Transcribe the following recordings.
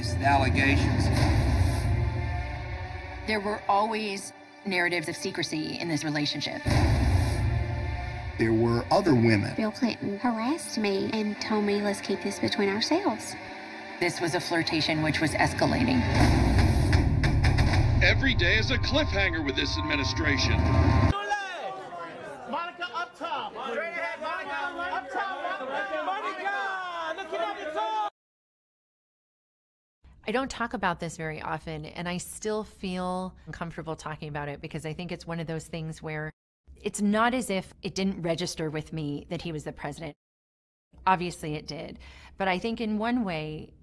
denies the allegations. There were always narratives of secrecy in this relationship. There were other women. Bill Clinton harassed me and told me, let's keep this between ourselves. This was a flirtation which was escalating. Every day is a cliffhanger with this administration. Monica up top. Straight ahead, Monica. Up top, Monica. Looking at the top. I don't talk about this very often, and I still feel uncomfortable talking about it because I think it's one of those things where it's not as if it didn't register with me that he was the president. Obviously it did. But I think in one way,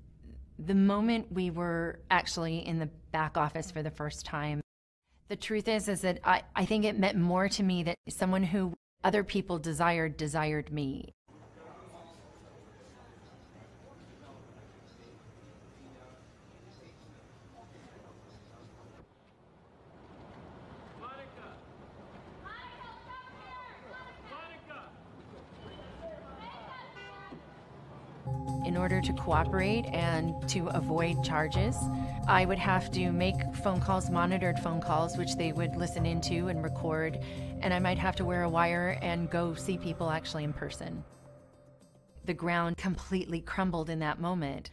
the moment we were actually in the back office for the first time, the truth is that I think it meant more to me that someone who other people desired me. In order to cooperate and to avoid charges, I would have to make phone calls, monitored phone calls, which they would listen into and record, and I might have to wear a wire and go see people actually in person. The ground completely crumbled in that moment.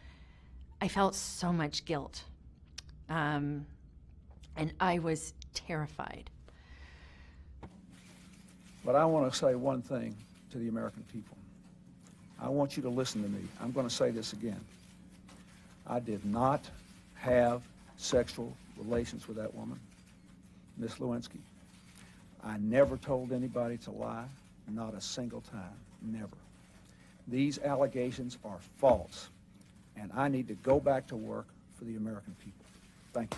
I felt so much guilt, and I was terrified. But I want to say one thing to the American people. I want you to listen to me. I'm going to say this again. I did not have sexual relations with that woman, Miss Lewinsky. I never told anybody to lie, not a single time, never. These allegations are false, and I need to go back to work for the American people. Thank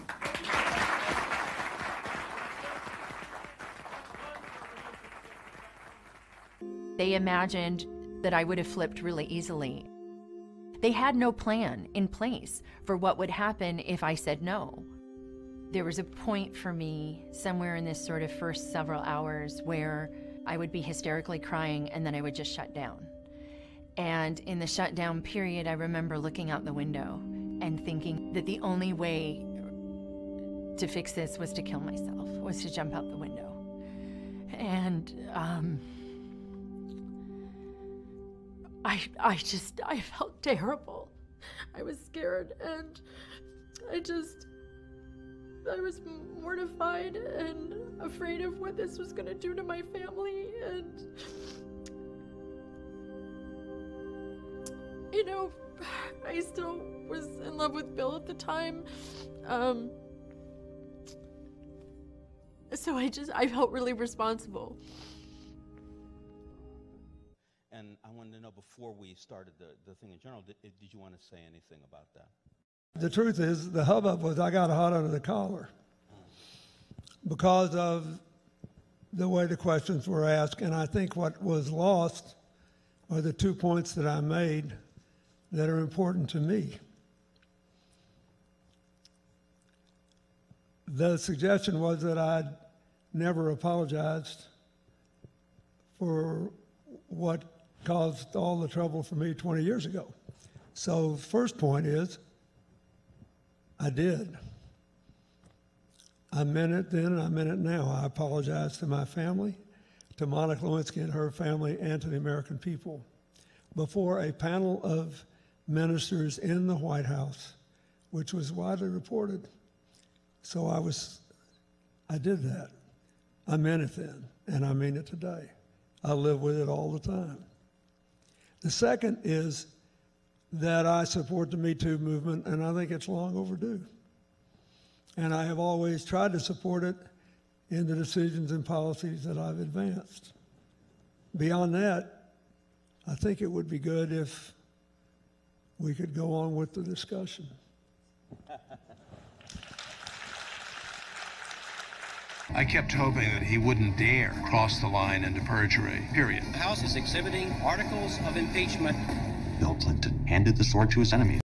you. They imagined that I would have flipped really easily. They had no plan in place for what would happen if I said no. There was a point for me somewhere in this sort of first several hours where I would be hysterically crying and then I would just shut down. And in the shutdown period, I remember looking out the window and thinking that the only way to fix this was to kill myself, was to jump out the window. And I felt terrible. I was scared, and I was mortified and afraid of what this was going to do to my family. And, you know, I still was in love with Bill at the time. So I felt really responsible. And I wanted to know, before we started the thing in general, did you want to say anything about that? The truth is, the hubbub was I got hot under the collar because of the way the questions were asked. And I think what was lost are the 2 points that I made that are important to me. The suggestion was that I'd never apologized for what caused all the trouble for me 20 years ago. So the first point is, I did. I meant it then and I meant it now. I apologize to my family, to Monica Lewinsky and her family, and to the American people before a panel of ministers in the White House, which was widely reported. So I did that. I meant it then, and I mean it today. I live with it all the time. The second is that I support the Me Too movement, and I think it's long overdue. And I have always tried to support it in the decisions and policies that I've advanced. Beyond that, I think it would be good if we could go on with the discussion. I kept hoping that he wouldn't dare cross the line into perjury, period. The House is exhibiting articles of impeachment. Bill Clinton handed the sword to his enemies.